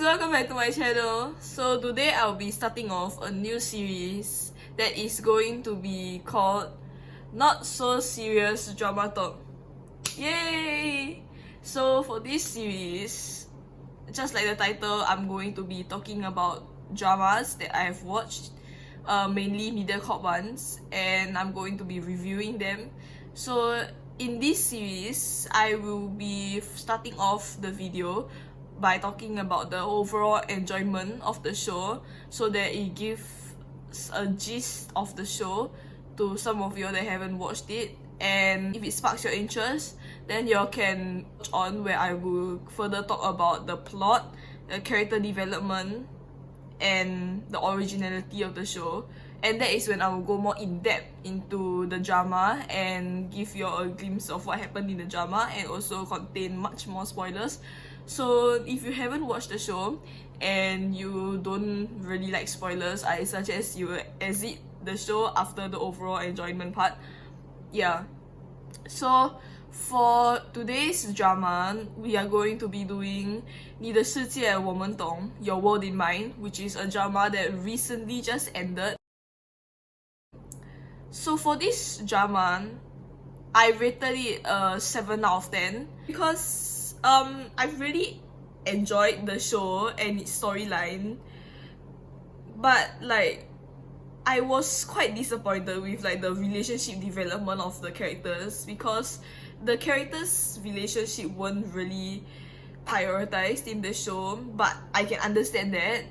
welcome back to my channel. So today I'll be starting off a new series that is going to be called Not So Serious Drama Talk. Yay! So for this series, just like the title, I'm going to be talking about dramas that I've watched, mainly Mediacorp ones, and I'm going to be reviewing them. So in this series, I will be starting off the video by talking about the overall enjoyment of the show so that it gives a gist of the show to some of you that haven't watched it, and if it sparks your interest, then you can watch on where I will further talk about the plot, the character development, and the originality of the show. And that is when I will go more in-depth into the drama and give you a glimpse of what happened in the drama, and also contain much more spoilers. So if you haven't watched the show and you don't really like spoilers, I suggest you exit the show after the overall enjoyment part. Yeah. So for today's drama, we are going to be doing 你的世界我们懂 Your World in Mind, which is a drama that recently just ended. So for this drama, I rated it a 7 out of 10 because I really enjoyed the show and its storyline, but like I was quite disappointed with like the relationship development of the characters, because the characters' relationship weren't really prioritized in the show. But I can understand that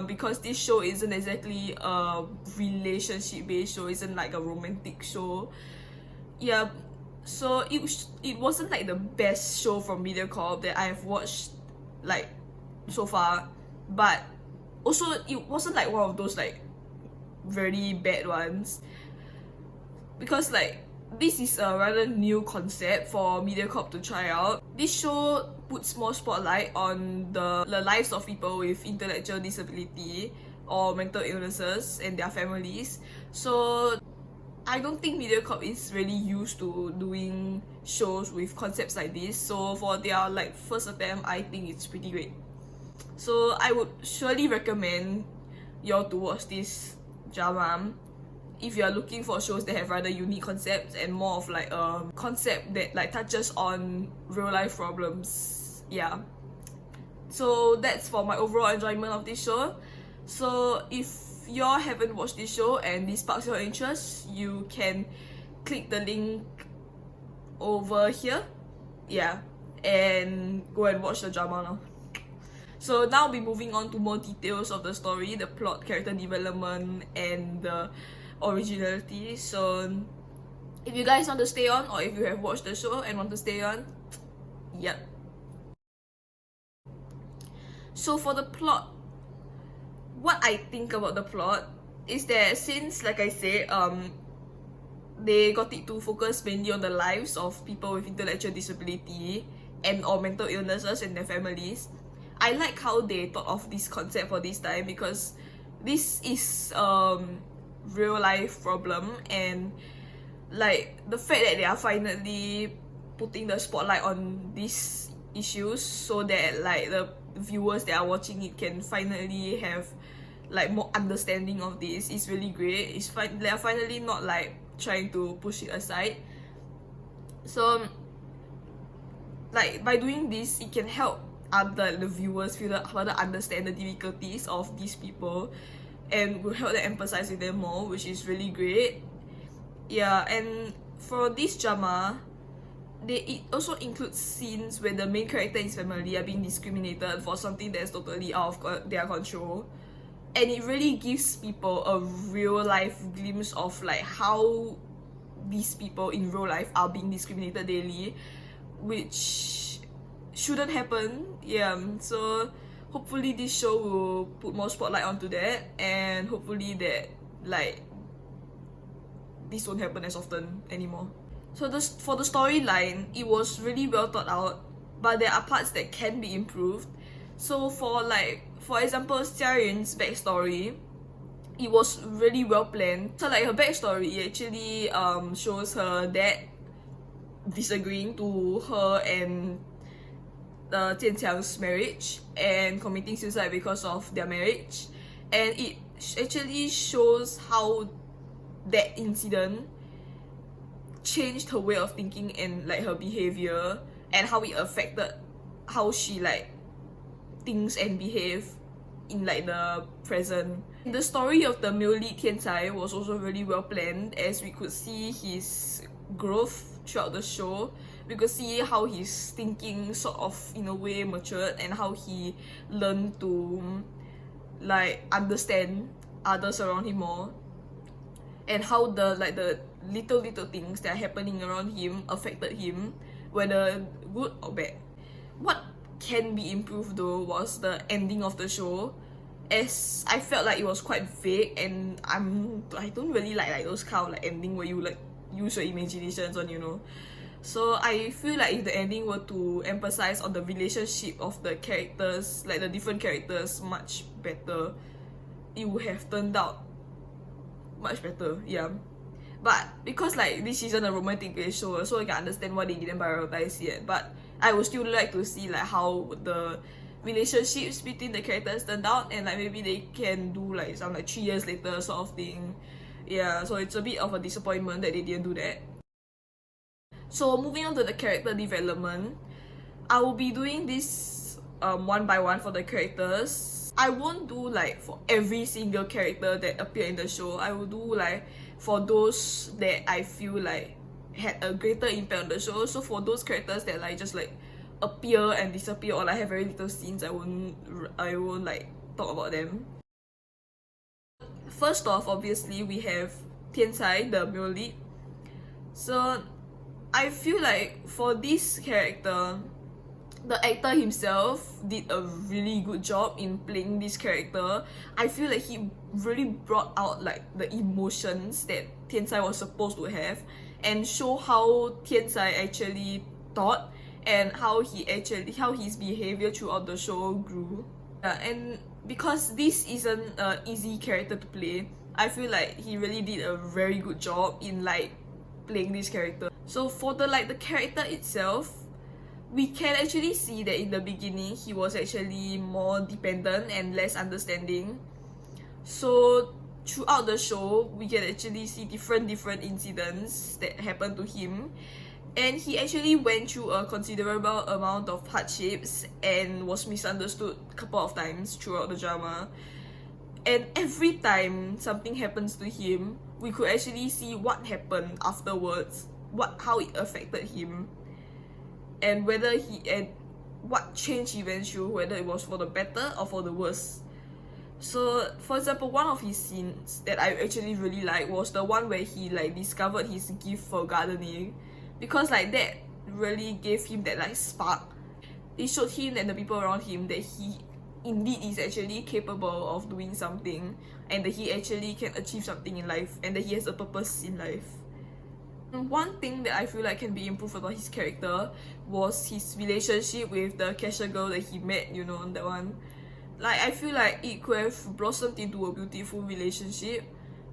because this show isn't exactly a relationship based show, isn't like a romantic show. Yeah, so it wasn't like the best show from Mediacorp that I have watched like so far, but also it wasn't like one of those like very bad ones, because like this is a rather new concept for Mediacorp to try out. This show puts more spotlight on the lives of people with intellectual disability or mental illnesses and their families. So I don't think Mediacorp is really used to doing shows with concepts like this. So for their like first attempt, I think it's pretty great. So I would surely recommend y'all to watch this drama if you are looking for shows that have rather unique concepts and more of like a concept that like touches on real life problems. Yeah. So that's for my overall enjoyment of this show. So if y'all haven't watched this show and this sparks your interest, you can click the link over here, yeah, and go and watch the drama now. So now I'll be moving on to more details of the story, the plot, character development, and the originality. So if you guys want to stay on, or if you have watched the show and want to stay on, yep. So for the plot, what I think about the plot is that since, like I said, they got it to focus mainly on the lives of people with intellectual disability and or mental illnesses and their families, I like how they thought of this concept for this time, because this is real life problem, and like the fact that they are finally putting the spotlight on these issues so that like the viewers that are watching it can finally have like more understanding of this is really great. They are finally not like trying to push it aside. So like by doing this, it can help the viewers further understand the difficulties of these people, and will help them empathize with them more, which is really great. Yeah, and for this drama, it also includes scenes where the main character and his family are being discriminated for something that is totally out of their control. And it really gives people a real life glimpse of like how these people in real life are being discriminated daily, which shouldn't happen. Yeah, so hopefully this show will put more spotlight onto that, and hopefully that like this won't happen as often anymore. So for the storyline, it was really well thought out, but there are parts that can be improved. So for example, Xiaoyun's backstory, it was really well planned. So like her backstory, it actually shows her dad disagreeing to her and Jian Qiang's marriage and committing suicide because of their marriage, and it actually shows how that incident changed her way of thinking and like her behavior, and how it affected how she like thinks and behave in like the present. The story of the male lead Tian Cai was also really well planned, as we could see his growth throughout the show. We could see how his thinking sort of in a way matured, and how he learned to like understand others around him more, and how the little things that are happening around him affected him, whether good or bad. What can be improved though was the ending of the show, as I felt like it was quite vague, and I don't really like those kind of like ending where you like use your imaginations on, you know. So I feel like if the ending were to emphasize on the relationship of the characters, like the different characters, much better, it would have turned out much better, yeah. But because like this isn't a romantic based show, so I can understand why they didn't prioritize it. But I would still like to see like how the relationships between the characters turned out, and like maybe they can do like some like 3 years later sort of thing. Yeah, so it's a bit of a disappointment that they didn't do that. So moving on to the character development, I will be doing this one by one for the characters. I won't do like for every single character that appeared in the show. I will do like for those that I feel like had a greater impact on the show. So for those characters that like just like appear and disappear, or like have very little scenes, I won't like talk about them. First off, obviously we have Tian Cai, the male lead. So I feel like for this character, the actor himself did a really good job in playing this character. I feel like he really brought out like the emotions that Tian Cai was supposed to have, and show how Tian Cai actually thought, and how his behavior throughout the show grew. And because this isn't an easy character to play, I feel like he really did a very good job in like playing this character. So for the character itself, we can actually see that in the beginning he was actually more dependent and less understanding. So throughout the show, we can actually see different incidents that happened to him, and he actually went through a considerable amount of hardships and was misunderstood a couple of times throughout the drama. And every time something happens to him, we could actually see what happened afterwards, how it affected him, and what change he went through, whether it was for the better or for the worse. So for example, one of his scenes that I actually really liked was the one where he like discovered his gift for gardening, because like that really gave him that like spark. It showed him and the people around him that he indeed is actually capable of doing something, and that he actually can achieve something in life, and that he has a purpose in life. And one thing that I feel like can be improved about his character was his relationship with the cashier girl that he met, you know, that one. Like, I feel like it could have blossomed into a beautiful relationship,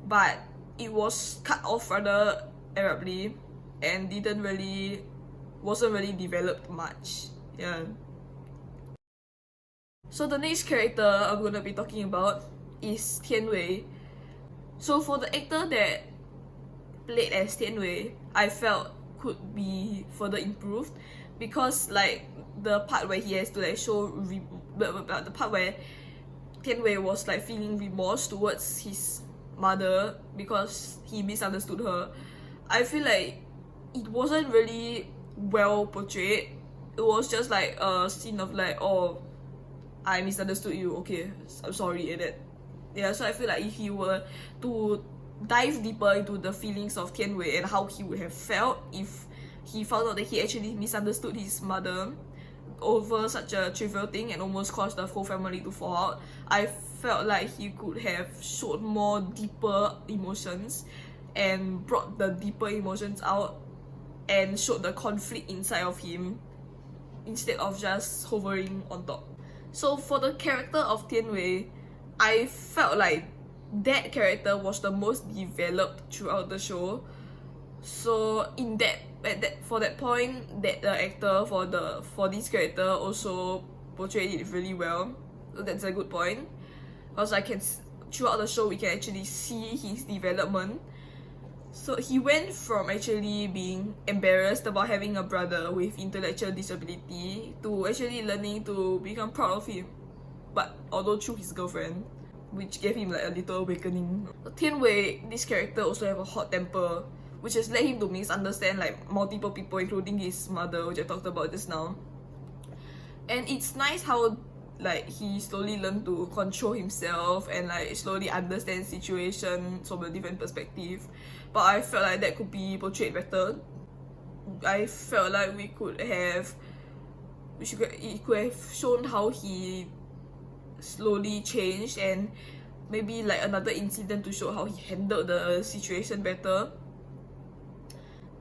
but it was cut off rather abruptly and wasn't really developed much. Yeah. So the next character I'm gonna be talking about is Tian Wei. So for the actor that played as Tian Wei, I felt could be further improved, because like the part where he has to like show the part where Tian Wei was like feeling remorse towards his mother because he misunderstood her, I feel like it wasn't really well portrayed. It was just like a scene of like, oh, I misunderstood you, okay, I'm sorry, and that. Yeah, so I feel like if he were to dive deeper into the feelings of Tian Wei and how he would have felt if he found out that he actually misunderstood his mother over such a trivial thing and almost caused the whole family to fall out, I felt like he could have showed more deeper emotions and brought the deeper emotions out and showed the conflict inside of him instead of just hovering on top. So for the character of Tian Wei, I felt like that character was the most developed throughout the show. So for that point, that the actor for this character also portrayed it really well. So that's a good point. Because throughout the show we can actually see his development. So he went from actually being embarrassed about having a brother with intellectual disability to actually learning to become proud of him, but although through his girlfriend, which gave him like a little awakening. Tian Wei, this character, also have a hot temper, which has led him to misunderstand like multiple people, including his mother, which I talked about just now. And it's nice how like he slowly learned to control himself and like slowly understand situations from a different perspective. But I felt like that could be portrayed better. I felt like it could have shown how he slowly changed, and maybe like another incident to show how he handled the situation better.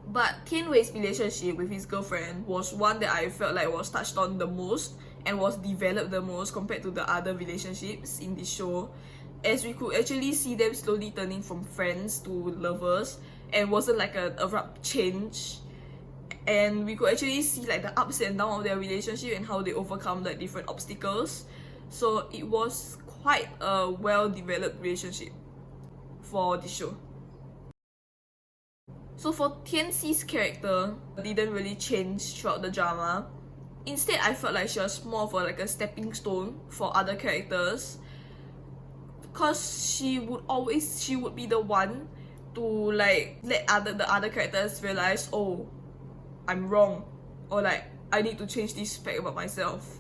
But Tian Wei's relationship with his girlfriend was one that I felt like was touched on the most and was developed the most compared to the other relationships in this show, as we could actually see them slowly turning from friends to lovers, and wasn't like an abrupt change. And we could actually see like the ups and downs of their relationship and how they overcome like different obstacles. So it was quite a well-developed relationship for this show. So for Tian Xi's character, didn't really change throughout the drama. Instead, I felt like she was more of a stepping stone for other characters, because she would be the one to like let the other characters realize, oh, I'm wrong, or like I need to change this fact about myself.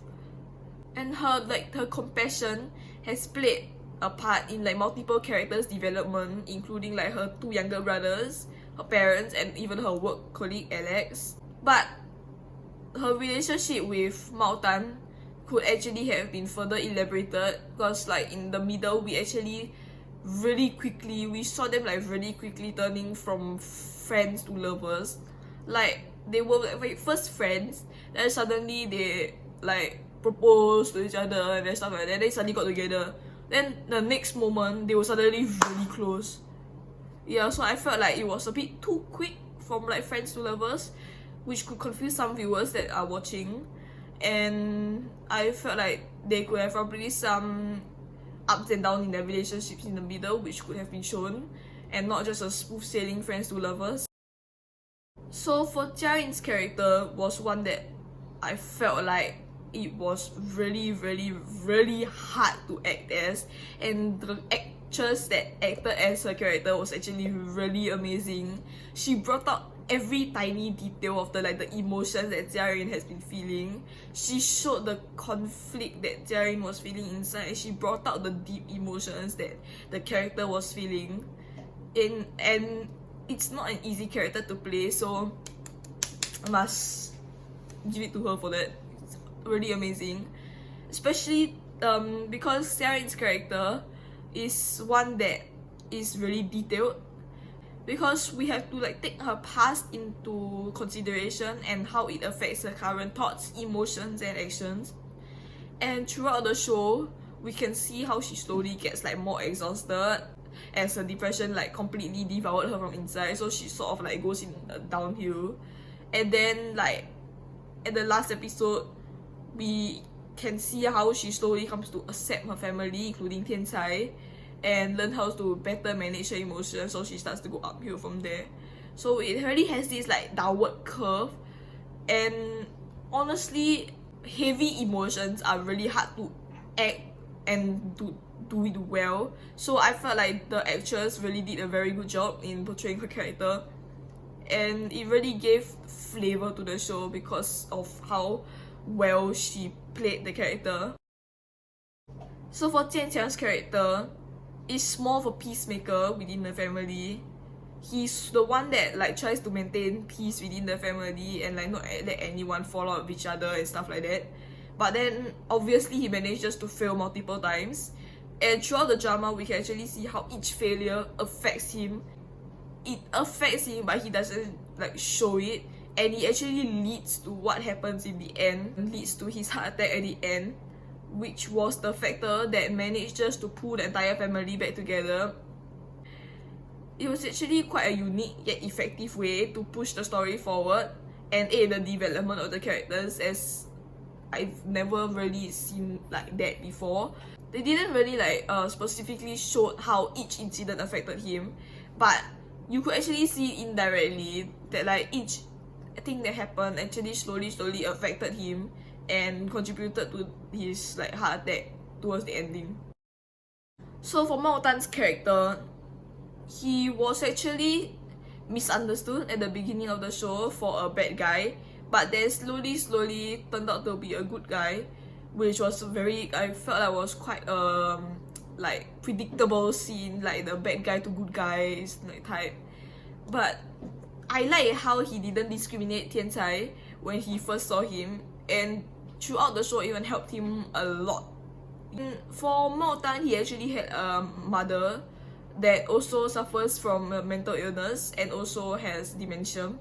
And her compassion has played a part in like multiple characters' development, including like her two younger brothers, her parents, and even her work colleague Alex. But her relationship with Mao Tan could actually have been further elaborated, because like in the middle we saw them like really quickly turning from friends to lovers. Like they were like first friends, then suddenly they like proposed to each other and stuff like that. They suddenly got together. Then the next moment they were suddenly really close. Yeah, so I felt like it was a bit too quick from like friends to lovers, which could confuse some viewers that are watching. And I felt like they could have probably some ups and downs in their relationships in the middle, which could have been shown, and not just a smooth sailing friends to lovers. So for Jia Yin's character was one that I felt like it was really, really, really hard to act as, and the actress that acted as her character was actually really amazing. She brought out every tiny detail of the emotions that Jia Yin has been feeling. She showed the conflict that Jia Yin was feeling inside, and she brought out the deep emotions that the character was feeling. And it's not an easy character to play, so I must give it to her for that. It's really amazing, especially because Jia Yin's character is one that is really detailed, because we have to like take her past into consideration and how it affects her current thoughts, emotions, and actions. And throughout the show, we can see how she slowly gets like more exhausted as her depression like completely devoured her from inside. So she sort of like goes in a downhill. And then like at the last episode, we can see how she slowly comes to accept her family, including Tian Cai, and learn how to better manage her emotions, so she starts to go uphill from there. So it really has this like downward curve, and honestly, heavy emotions are really hard to act and to do it well. So I felt like the actress really did a very good job in portraying her character, and it really gave flavor to the show because of how well she played the character. So for Jian Qiang's character, is more of a peacemaker within the family. He's the one that like tries to maintain peace within the family and like not let anyone fall out of each other and stuff like that. But then obviously he manages to fail multiple times, and throughout the drama we can actually see how each failure affects him. It affects him, but he doesn't like show it, and it actually leads to what happens in the end, leads to his heart attack at the end, which was the factor that manages to pull the entire family back together. it was actually quite a unique yet effective way to push the story forward and aid the development of the characters, as I've never really seen like that before. They didn't really specifically show how each incident affected him, but you could actually see indirectly that like each thing that happened actually slowly affected him and contributed to his like heart attack towards the ending. So for Mao Tan's character, he was actually misunderstood at the beginning of the show for a bad guy, but then slowly turned out to be a good guy, which was I felt like was quite like predictable scene, like the bad guy to good guys like type. But I like how he didn't discriminate Tian Cai when he first saw him, and throughout the show even helped him a lot. For Mao Tan, he actually had a mother that also suffers from mental illness and also has dementia.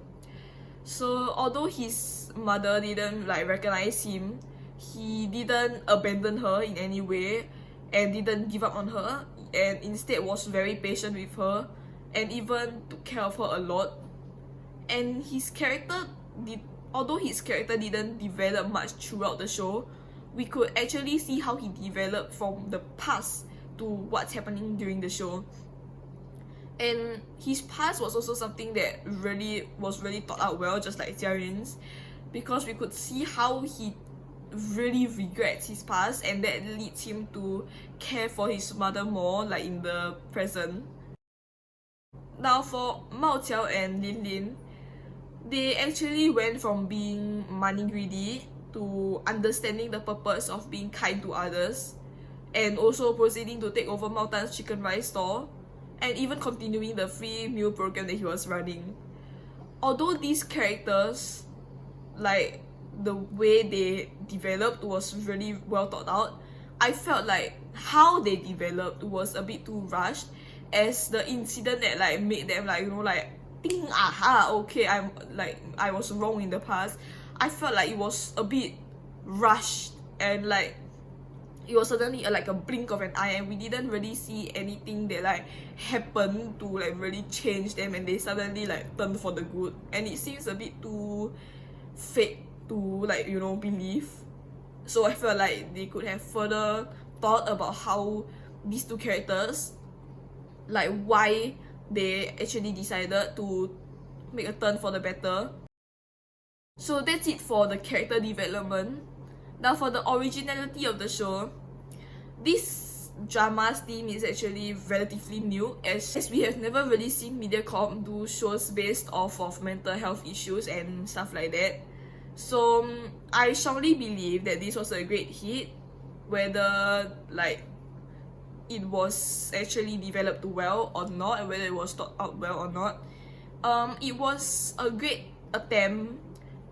So although his mother didn't like recognize him, he didn't abandon her in any way and didn't give up on her, and instead was very patient with her and even took care of her a lot. And although his character didn't develop much throughout the show, we could actually see how he developed from the past to what's happening during the show. And his past was also something that was really thought out well, just like Jia Yun's, because we could see how he really regrets his past, and that leads him to care for his mother more, like in the present. Now for Mao Qiao and Lin Lin, they actually went from being money greedy to understanding the purpose of being kind to others, and also proceeding to take over Mao Tan's chicken rice store, and even continuing the free meal program that he was running. Although these characters, like the way they developed was really well thought out, I felt like how they developed was a bit too rushed, as the incident that like made them like, you know, like think aha, okay, I was wrong in the past. I felt like it was a bit rushed, and like it was suddenly like a blink of an eye, and we didn't really see anything that like happened to like really change them, and they suddenly like turned for the good. And it seems a bit too fake to like, you know, believe. So I felt like they could have further thought about how these two characters, like why they actually decided to make a turn for the better. So that's it for the character development. Now for the originality of the show, this drama's theme is actually relatively new, as we have never really seen Mediacorp do shows based off of mental health issues and stuff like that. So I strongly believe that this was a great hit, whether like it was actually developed well or not, and whether it was thought out well or not. It was a great attempt.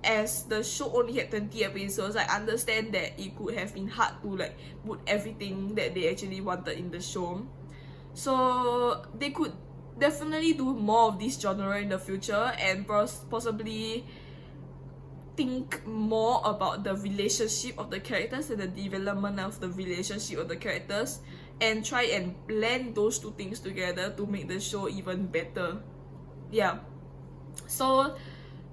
As the show only had 20 episodes, I understand that it could have been hard to like put everything that they actually wanted in the show. So they could definitely do more of this genre in the future, and possibly think more about the relationship of the characters and the development of the relationship of the characters, and try and blend those two things together to make the show even better. Yeah, so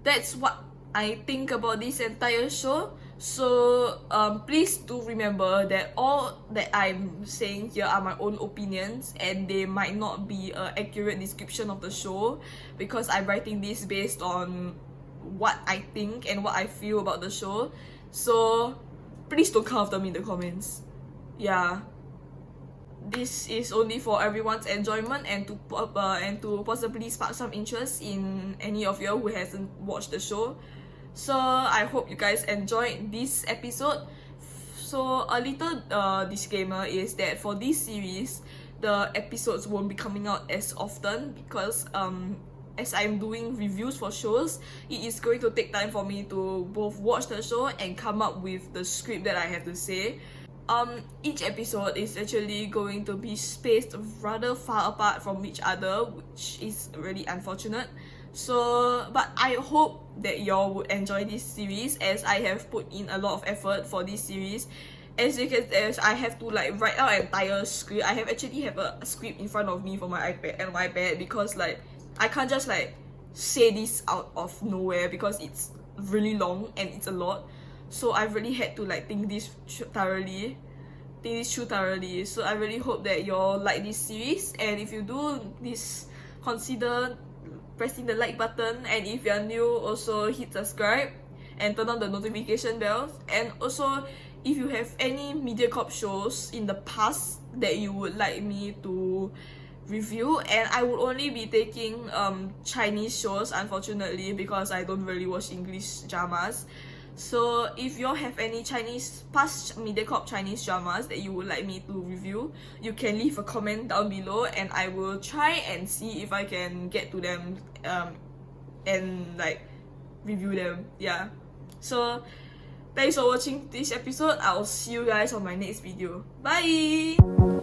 that's what I think about this entire show. So please do remember that all that I'm saying here are my own opinions, and they might not be an accurate description of the show, because I'm writing this based on what I think and what I feel about the show. So please don't come after me in the comments. Yeah, this is only for everyone's enjoyment, and to possibly spark some interest in any of you who hasn't watched the show. So I hope you guys enjoyed this episode. So a little disclaimer is that for this series, the episodes won't be coming out as often, because as I'm doing reviews for shows, it is going to take time for me to both watch the show and come up with the script that I have to say. Each episode is actually going to be spaced rather far apart from each other, which is really unfortunate. So, but I hope that y'all would enjoy this series, as I have put in a lot of effort for this series, as you can tell, I have to like write out an entire script. I actually have a script in front of me for my iPad because like I can't just like say this out of nowhere because it's really long and it's a lot. So I really had to like think this through thoroughly. So I really hope that y'all like this series, and if you do, please consider pressing the like button, and if you're new, also hit subscribe and turn on the notification bells. And also, if you have any Mediacorp shows in the past that you would like me to review, and I will only be taking Chinese shows, unfortunately, because I don't really watch English dramas. So if you all have any past Mediacorp Chinese dramas that you would like me to review, you can leave a comment down below, and I will try and see if I can get to them and like review them. Yeah. So thanks for watching this episode. I'll see you guys on my next video. Bye!